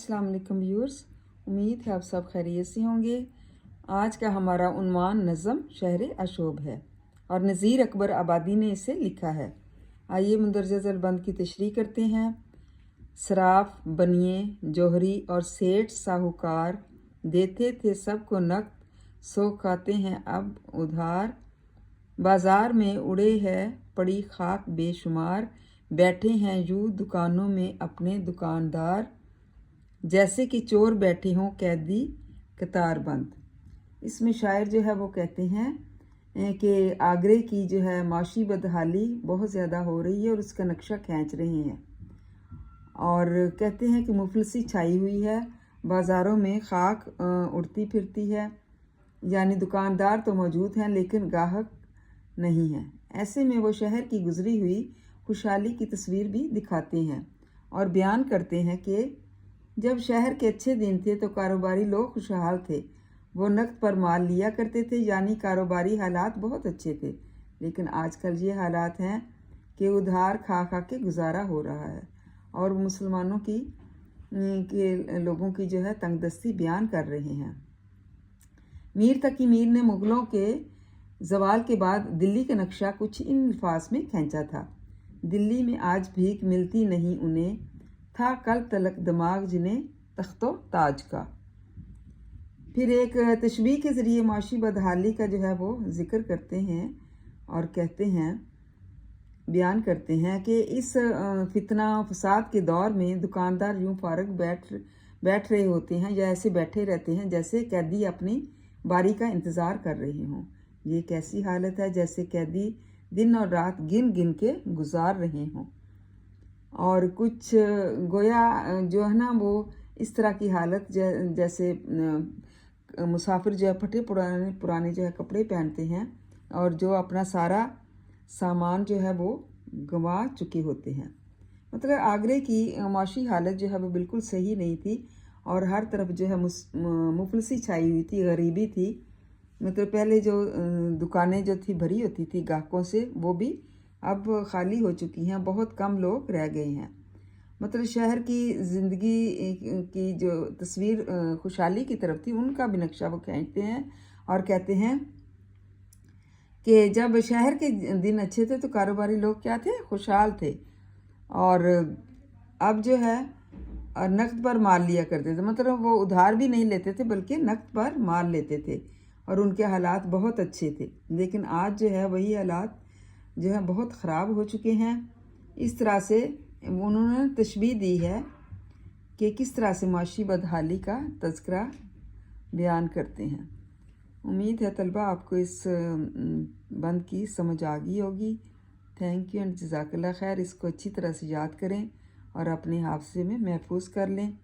अस्सलाम वालेकुम व्यूअर्स, उम्मीद है आप सब खैरियत से होंगे। आज का हमारा उन्वान नज़म शहर अशोब है और नज़ीर अकबर आबादी ने इसे लिखा है। आइए मुंदरजा ज़ेल की तशरीह करते हैं। सराफ, बनिए, जौहरी और सेठ साहूकार देते थे सबको नक़द, सो खाते हैं अब उधार। बाज़ार में उड़े है पड़ी खाक बेशुमार, बैठे हैं यूँ दुकानों में अपने दुकानदार, जैसे कि चोर बैठे हों कैदी कतार बंद। इसमें शायर जो है वो कहते हैं कि आगरे की जो है माशी बदहाली बहुत ज़्यादा हो रही है और उसका नक्शा खींच रहे हैं। और कहते हैं कि मुफलसी छाई हुई है, बाज़ारों में खाक उड़ती फिरती है, यानी दुकानदार तो मौजूद हैं लेकिन गाहक नहीं है। ऐसे में वो शहर की गुजरी हुई खुशहाली की तस्वीर भी दिखाते हैं और बयान करते हैं कि जब शहर के अच्छे दिन थे तो कारोबारी लोग खुशहाल थे, वो नक़द पर माल लिया करते थे, यानी कारोबारी हालात बहुत अच्छे थे। लेकिन आजकल ये हालात हैं कि उधार खा खा के गुजारा हो रहा है और मुसलमानों की के लोगों की जो है तंगदस्ती बयान कर रहे हैं। मीर तकी मीर ने मुग़लों के ज़वाल के बाद दिल्ली का नक्शा कुछ इन अल्फाज में खींचा था। दिल्ली में आज भीख मिलती नहीं उन्हें, था कल तलक दिमाग जिन्हें तख्तो ताज का। फिर एक तशबीह के ज़रिए माशी बदहाली का जो है वो ज़िक्र करते हैं और कहते हैं, बयान करते हैं कि इस फितना फसाद के दौर में दुकानदार यूँ फारग बैठ रहे होते हैं या ऐसे बैठे रहते हैं जैसे कैदी अपनी बारी का इंतज़ार कर रहे हों। ये कैसी हालत है, जैसे कैदी दिन और रात गिन गिन के गुजार रहे हों। और कुछ गोया जो है ना वो इस तरह की हालत जैसे मुसाफिर जो है फटे पुराने जो है कपड़े पहनते हैं और जो अपना सारा सामान जो है वो गंवा चुके होते हैं। मतलब आगरे की माशी हालत जो है वो बिल्कुल सही नहीं थी और हर तरफ जो है मुफलसी छाई हुई थी, गरीबी थी। मतलब पहले जो दुकानें जो थी भरी होती थी ग्राहकों से, वो भी अब खाली हो चुकी हैं, बहुत कम लोग रह गए हैं। मतलब शहर की ज़िंदगी की जो तस्वीर खुशहाली की तरफ थी उनका भी नक्शा वो खींचते हैं और कहते हैं कि जब शहर के दिन अच्छे थे तो कारोबारी लोग क्या थे, खुशहाल थे और अब जो है नक़द पर माल लिया करते थे। मतलब वो उधार भी नहीं लेते थे बल्कि नक़द पर माल लेते थे और उनके हालात बहुत अच्छे थे। लेकिन आज जो है वही हालात जो है बहुत ख़राब हो चुके हैं। इस तरह से उन्होंने तशबीह दी है कि किस तरह से माशी बदहाली का तज़किरा बयान करते हैं। उम्मीद है तलबा आपको इस बंद की समझ आ गई होगी। थैंक यू एंड जज़ाकल्लाह खैर। इसको अच्छी तरह से याद करें और अपने हाफ़िज़े में महफूज कर लें।